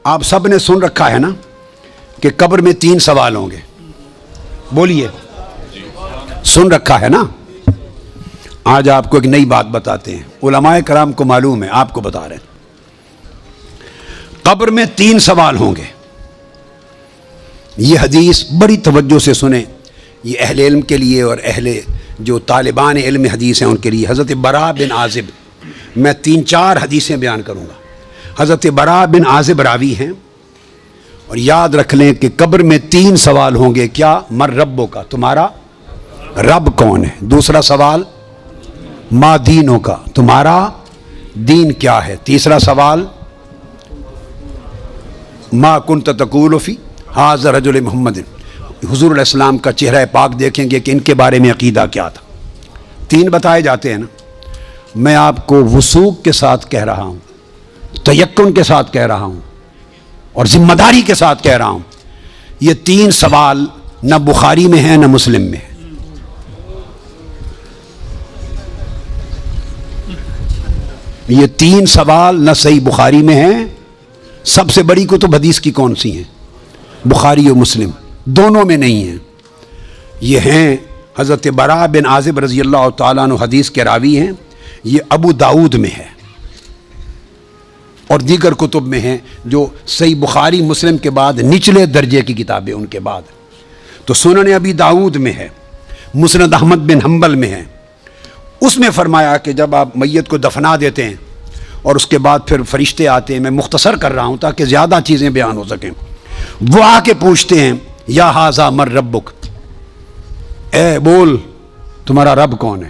آپ سب نے سن رکھا ہے نا کہ قبر میں 3 سوال ہوں گے، بولیے سن رکھا ہے نا؟ آج آپ کو ایک نئی بات بتاتے ہیں، علماء کرام کو معلوم ہے، آپ کو بتا رہے ہیں۔ قبر میں 3 سوال ہوں گے۔ یہ حدیث بڑی توجہ سے سنیں، یہ اہل علم کے لیے اور اہل جو طالبان علم حدیث ہیں ان کے لیے۔ حضرت براء بن عازب، میں 3-4 حدیثیں بیان کروں گا۔ حضرت براء بن عازب راوی ہیں، اور یاد رکھ لیں کہ قبر میں 3 سوال ہوں گے۔ کیا؟ مر ربوں کا، تمہارا رب کون ہے؟ دوسرا سوال ما دینوں کا، تمہارا دین کیا ہے؟ تیسرا سوال ما کنت تقول فی ھذا رجل محمد، حضور علیہ السلام کا چہرہ پاک دیکھیں گے کہ ان کے بارے میں عقیدہ کیا تھا۔ 3 بتائے جاتے ہیں نا۔ میں آپ کو وثوق کے ساتھ کہہ رہا ہوں، تیقن کے ساتھ کہہ رہا ہوں، اور ذمہ داری کے ساتھ کہہ رہا ہوں، یہ 3 سوال نہ بخاری میں ہیں نہ مسلم میں ہیں۔ یہ 3 سوال نہ صحیح بخاری میں ہیں۔ سب سے بڑی کتب حدیث کی کون سی ہیں؟ بخاری و مسلم، دونوں میں نہیں ہیں۔ یہ ہیں حضرت براء بن عازب رضی اللہ تعالیٰ عنہ حدیث کے راوی ہیں، یہ ابو داؤد میں ہے اور دیگر کتب میں ہیں جو صحیح بخاری مسلم کے بعد نچلے درجے کی کتابیں ان کے بعد۔ تو سنن ابی داؤد میں ہے، مسند احمد بن حنبل میں ہے۔ اس میں فرمایا کہ جب آپ میت کو دفنا دیتے ہیں اور اس کے بعد پھر فرشتے آتے ہیں، میں مختصر کر رہا ہوں تاکہ زیادہ چیزیں بیان ہو سکیں، وہ آ کے پوچھتے ہیں یا ھذا مر ربک، اے بول تمہارا رب کون ہے؟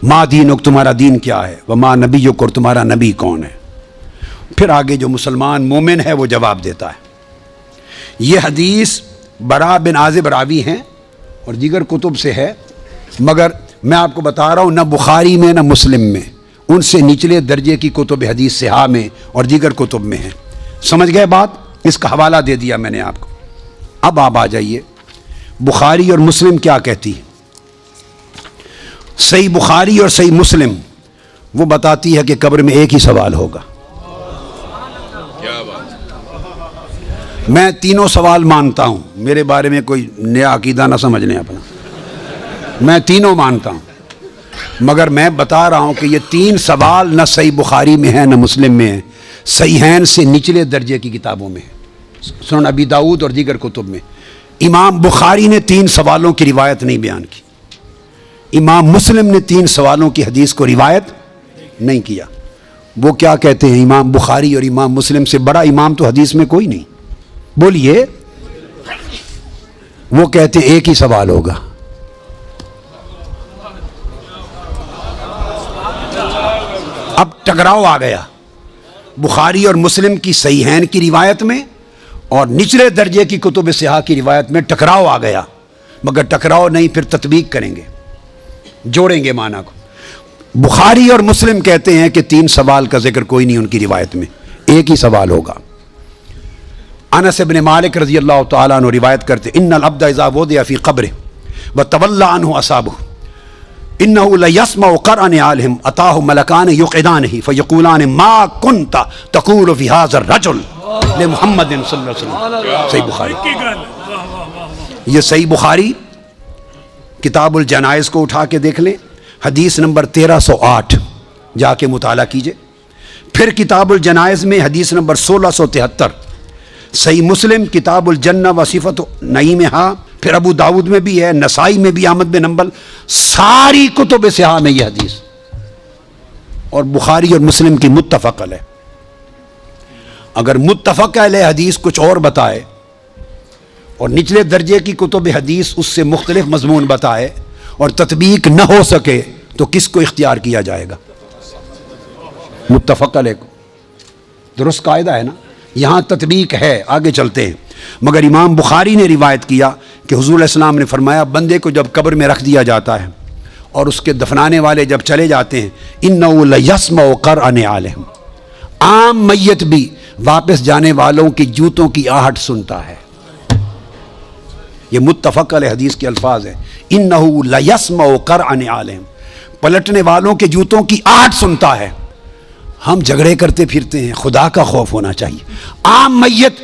ما دینک، تمہارا دین کیا ہے؟ وما نبیک، اور تمہارا نبی کون ہے؟ پھر آگے جو مسلمان مومن ہے وہ جواب دیتا ہے۔ یہ حدیث براء بن عازب راوی ہیں اور دیگر کتب سے ہے، مگر میں آپ کو بتا رہا ہوں نہ بخاری میں نہ مسلم میں، ان سے نچلے درجے کی کتب حدیث صحاح میں اور دیگر کتب میں ہیں۔ سمجھ گئے بات؟ اس کا حوالہ دے دیا میں نے آپ کو۔ اب آپ آ جائیے بخاری اور مسلم کیا کہتی ہے۔ صحیح بخاری اور صحیح مسلم وہ بتاتی ہے کہ قبر میں ایک ہی سوال ہوگا۔ میں 3 سوال مانتا ہوں، میرے بارے میں کوئی نیا عقیدہ نہ سمجھ لیں اپنا، میں 3 مانتا ہوں، مگر میں بتا رہا ہوں کہ یہ 3 سوال نہ صحیح بخاری میں ہیں نہ مسلم میں ہیں، صحیحین سے نچلے درجے کی کتابوں میں ہیں، سنن ابی داؤد اور دیگر کتب میں۔ امام بخاری نے 3 سوالوں کی روایت نہیں بیان کی، امام مسلم نے 3 سوالوں کی حدیث کو روایت نہیں کیا۔ وہ کیا کہتے ہیں؟ امام بخاری اور امام مسلم سے بڑا امام تو حدیث میں کوئی نہیں، بولیے۔ وہ کہتے ہیں ایک ہی سوال ہوگا۔ اب ٹکراؤ آ گیا بخاری اور مسلم کی صحیحین کی روایت میں اور نچلے درجے کی کتب صحاح کی روایت میں ٹکراؤ آ گیا، مگر ٹکراؤ نہیں، پھر تطبیق کریں گے، جوڑیں گے معنی کو۔ بخاری اور مسلم کہتے ہیں کہ 3 سوال کا ذکر کوئی نہیں ان کی روایت میں، ایک ہی سوال ہوگا۔ انس بن مالک رضی اللہ تعالیٰ عنہ روایت کرتے ان العبد اذا وضع فی قبرہ وتولى عنہ اصحابہ انه لیسمع قرع نعالہم اتاہ ملکان یقعدانہ فیقولان ما کنت تقول فی ھذا الرجل لمحمد صلی اللہ علیہ وسلم۔ صحیح بخاری، یہ صحیح بخاری کتاب الجنائز کو اٹھا کے دیکھ لیں، حدیث نمبر 1308 جا کے مطالعہ کیجئے۔ پھر کتاب الجنائز میں حدیث نمبر 1673، صحیح مسلم کتاب الجنہ و صفت نعیمہا، پھر ابو داؤد میں بھی ہے، نسائی میں بھی، احمد بن حنبل، ساری کتب صحاح میں یہ حدیث، اور بخاری اور مسلم کی متفق علیہ۔ اگر متفق علیہ حدیث کچھ اور بتائے اور نچلے درجے کی کتب حدیث اس سے مختلف مضمون بتائے اور تطبیق نہ ہو سکے تو کس کو اختیار کیا جائے گا؟ متفق علیہ کو۔ درست قاعدہ ہے نا؟ یہاں تطبیق ہے، آگے چلتے ہیں۔ مگر امام بخاری نے روایت کیا کہ حضور علیہ السلام نے فرمایا بندے کو جب قبر میں رکھ دیا جاتا ہے اور اس کے دفنانے والے جب چلے جاتے ہیں اِنَّهُ لَيَسْمَعُ قَرْعَ نِعَالِهِمْ، عام میت بھی واپس جانے والوں کی جوتوں کی آہٹ سنتا ہے۔ یہ متفق علیہ حدیث کے الفاظ ہے، اِنَّهُ لَيَسْمَعُ قَرْعَ نِعَالِهِمْ، پلٹنے والوں کے جوتوں کی آہٹ سنتا ہے۔ ہم جھگڑے کرتے پھرتے ہیں. خدا کا خوف ہونا چاہیے. عام میت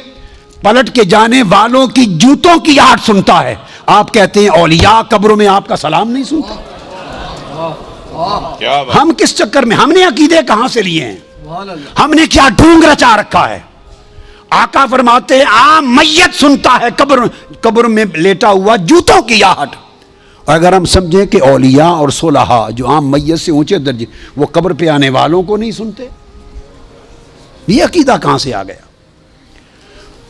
پلٹ کے جانے والوں کی جوتوں کی آہٹ سنتا ہے. آپ کہتے ہیں اولیاء قبروں میں آپ کا سلام نہیں سنتے. ہم کس چکر میں, ہم نے عقیدے کہاں سے لیے ہیں, ہم نے کیا ڈھونگ رچا رکھا ہے. آقا فرماتے ہیں عام میت سنتا ہے قبر میں لیٹا ہوا جوتوں کی آہٹ. اور اگر ہم سمجھیں کہ اولیاء اور صلحاء جو عام میت سے اونچے درجے وہ قبر پہ آنے والوں کو نہیں سنتے, یہ عقیدہ کہاں سے آ گیا؟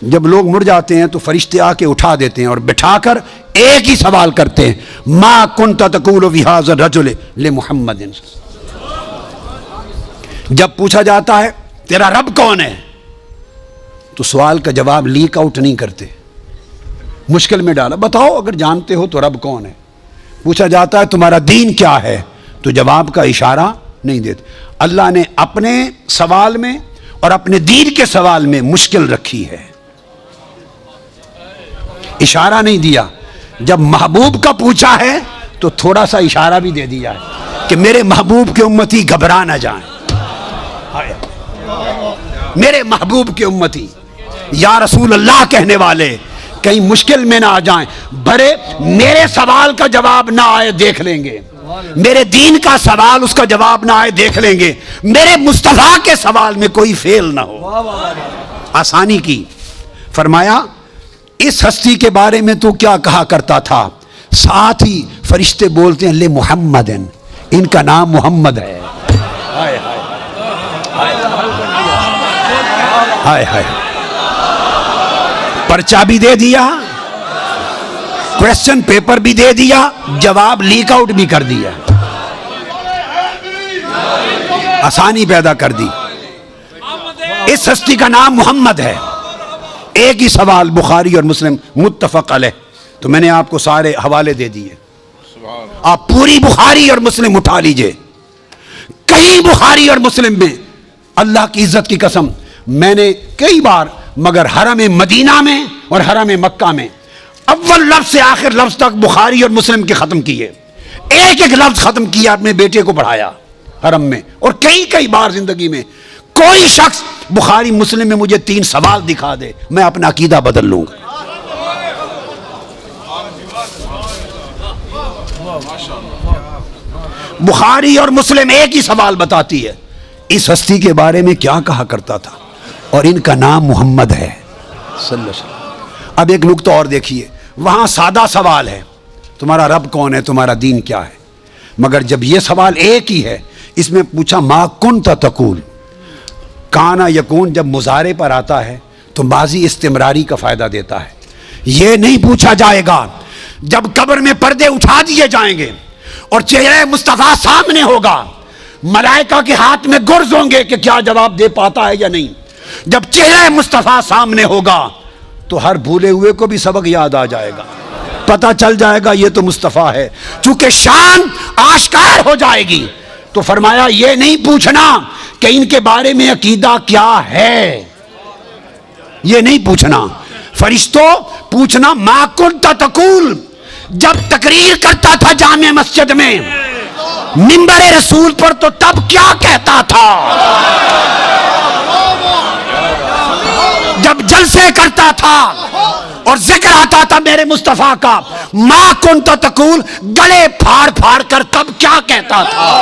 جب لوگ مر جاتے ہیں تو فرشتے آ کے اٹھا دیتے ہیں اور بٹھا کر ایک ہی سوال کرتے ہیں, ما کنت تقول فی ھذا الرجل لمحمد. جب پوچھا جاتا ہے تیرا رب کون ہے تو سوال کا جواب لیک آؤٹ نہیں کرتے, مشکل میں ڈالا, بتاؤ اگر جانتے ہو تو رب کون ہے. پوچھا جاتا ہے تمہارا دین کیا ہے تو جواب کا اشارہ نہیں دیتے. اللہ نے اپنے سوال میں اور اپنے دین کے سوال میں مشکل رکھی ہے, اشارہ نہیں دیا. جب محبوب کا پوچھا ہے تو تھوڑا سا اشارہ بھی دے دیا ہے کہ میرے محبوب کے امتی گھبرا نہ جائیں. میرے محبوب کے امتی یا رسول اللہ کہنے والے کہیں مشکل میں نہ آ جائیں. برے میرے سوال کا جواب نہ آئے دیکھ لیں گے, میرے دین کا سوال اس کا جواب نہ آئے دیکھ لیں گے, میرے مصطفیٰ کے سوال میں کوئی فیل نہ ہو. آسانی کی. فرمایا اس ہستی کے بارے میں تو کیا کہا کرتا تھا؟ ساتھ ہی فرشتے بولتے ہیں لے محمد, ان کا نام محمد ہے. ہائے ہائے, پرچہ بھی دے دیا, کویسچن پیپر بھی دے دیا, جواب لیک آؤٹ بھی کر دیا, آسانی پیدا کر دی. اس ہستی کا نام محمد ہے. ایک ہی سوال بخاری اور مسلم متفق علیہ, تو میں نے آپ کو سارے حوالے دے دیے, آپ پوری بخاری اور مسلم اٹھا لیجئے. کہیں بخاری اور مسلم میں اللہ کی عزت کی قسم میں نے کئی بار, مگر حرم مدینہ میں اور حرم مکہ میں اول لفظ سے آخر لفظ تک بخاری اور مسلم کے ختم کیے, ایک ایک لفظ ختم کیا, اپنے بیٹے کو پڑھایا حرم میں. اور کئی بار زندگی میں کوئی شخص بخاری مسلم میں مجھے 3 سوال دکھا دے, میں اپنا عقیدہ بدل لوں گا. بخاری اور مسلم ایک ہی سوال بتاتی ہے, اس ہستی کے بارے میں کیا کہا کرتا تھا اور ان کا نام محمد ہے صلی اللہ علیہ وسلم. اب ایک نقطہ اور دیکھیے, وہاں سادہ سوال ہے تمہارا رب کون ہے, تمہارا دین کیا ہے, مگر جب یہ سوال ایک ہی ہے, اس میں پوچھا ما کنت تقول, کانا یکون جب مضارع پر آتا ہے تو ماضی استمراری کا فائدہ دیتا ہے. یہ نہیں پوچھا جائے گا جب قبر میں پردے اٹھا دیے جائیں گے اور چہرہ مصطفیٰ سامنے ہوگا, ملائکہ کے ہاتھ میں گرز ہوں گے کہ کیا جواب دے پاتا ہے یا نہیں. جب چہرہ مصطفیٰ سامنے ہوگا تو ہر بھولے ہوئے کو بھی سبق یاد آ جائے گا, پتہ چل جائے گا یہ تو مصطفیٰ ہے. چونکہ شان آشکار ہو جائے گی تو فرمایا یہ نہیں پوچھنا کہ ان کے بارے میں عقیدہ کیا ہے, یہ نہیں پوچھنا. فرشتوں پوچھنا ما کنت تقول, جب تقریر کرتا تھا جامع مسجد میں منبر رسول پر تو تب کیا کہتا تھا, جب جلسے کرتا تھا اور ذکر آتا تھا میرے مصطفیٰ کا, ما کنت تقول گلے پھاڑ پھاڑ کر تب کیا کہتا تھا,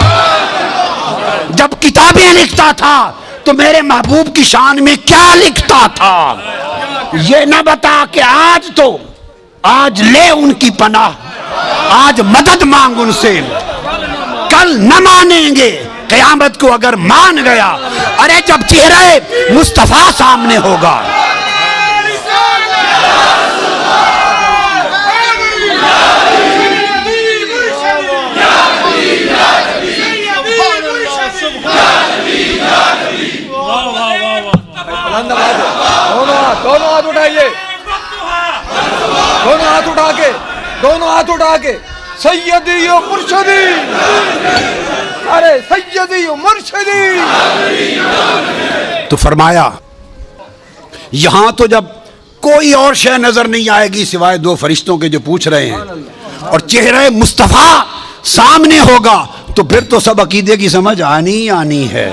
جب کتابیں لکھتا تھا تو میرے محبوب کی شان میں کیا لکھتا تھا. یہ نہ بتا کہ آج لے ان کی پناہ, آج مدد مانگ ان سے, کل نہ مانیں گے, قیامت کو اگر مان گیا. ارے جب چہرہ مصطفیٰ سامنے ہوگا, دونوں ہاتھ اٹھائیے, دونوں ہاتھ اٹھا کے سیدی و مرشدی, ارے سیدی و مرشدی. تو فرمایا یہاں تو جب کوئی اور شے نظر نہیں آئے گی سوائے 2 فرشتوں کے جو پوچھ رہے ہیں, اور چہرہ مصطفیٰ سامنے ہوگا تو پھر تو سب عقیدے کی سمجھ آنی ہے.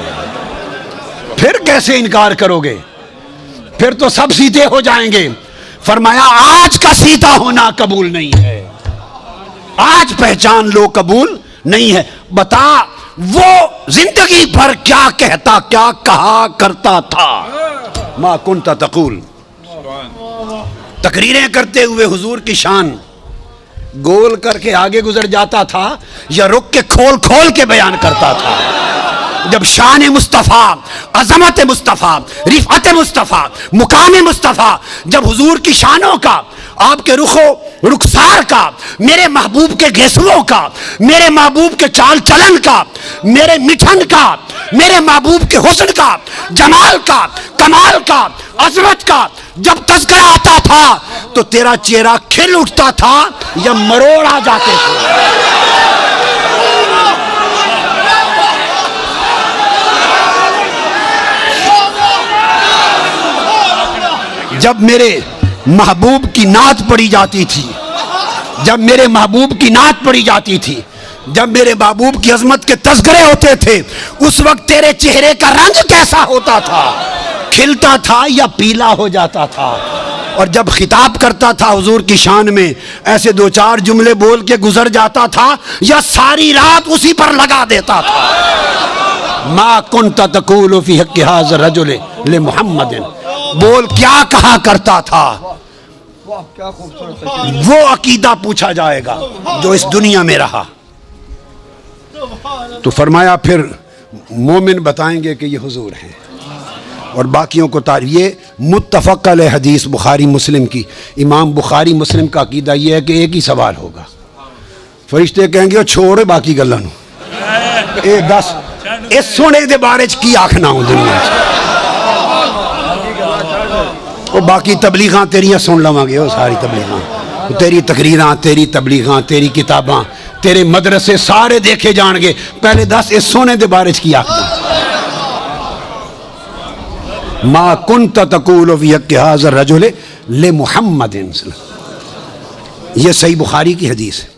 پھر کیسے انکار کرو گے؟ پھر تو سب سیدھے ہو جائیں گے۔ فرمایا آج کا سیدھا ہونا قبول نہیں ہے، آج پہچان لو قبول نہیں ہے۔ بتا وہ زندگی بھر کیا کہتا، کیا کہا کرتا تھا؟ ما کنت تقول، تقریریں کرتے ہوئے حضور کی شان گول کر کے آگے گزر جاتا تھا یا رک کے کھول کھول کے بیان کرتا تھا؟ جب شان مصطفیٰ، عظمت مصطفیٰ، رفعت مصطفیٰ، مقام مصطفیٰ، جب حضور کی شانوں کا، آپ کے رخ و رخسار کا، میرے محبوب کے گھیسوؤں کا، میرے محبوب کے چال چلن کا، میرے مٹھن کا، میرے محبوب کے حسن کا، جمال کا، کمال کا، عظمت کا جب تذکرہ آتا تھا تو تیرا چہرہ کھل اٹھتا تھا یا مروڑ آ جاتے تھے؟ جب میرے محبوب کی نعت پڑھی جاتی تھی، جب میرے محبوب کی نعت پڑھی جاتی تھی، جب میرے محبوب کی عظمت کے تذکرے ہوتے تھے، اس وقت تیرے چہرے کا رنگ کیسا ہوتا تھا؟ کھلتا تھا یا پیلا ہو جاتا تھا؟ اور جب خطاب کرتا تھا حضور کی شان میں، ایسے دو چار جملے بول کے گزر جاتا تھا یا ساری رات اسی پر لگا دیتا تھا؟ ما کنت تقول فی حق ھذا الرجل لمحمد، بول کیا کہا کرتا تھا؟ واہ کیا خوبصورت تشریح۔ وہ عقیدہ پوچھا جائے گا جو اس دنیا میں رہا۔ تو فرمایا پھر مومن بتائیں گے کہ یہ حضور ہیں، اور باقیوں کو یہ متفق علیہ حدیث بخاری مسلم کی، امام بخاری مسلم کا عقیدہ یہ ہے کہ ایک ہی سوال ہوگا، فرشتے کہیں گے چھوڑ باقی گلاں نو، اے دس اس سونے دے بارے چ کی آکھنا ہوں دنیا چ، وہ باقی تبلیغاں تیریاں سن لواں گے، وہ ساری تبلیغاں، تیری تقریراں، تیری تبلیغاں، تیری کتاباں، تیرے مدرسے سارے دیکھے جان گے، پہلے دس اس سونے دے بارے چ کی آکھنا؟ ما کنت تقول فی حق ھذا الرجل لمحمد، یہ صحیح بخاری کی حدیث ہے۔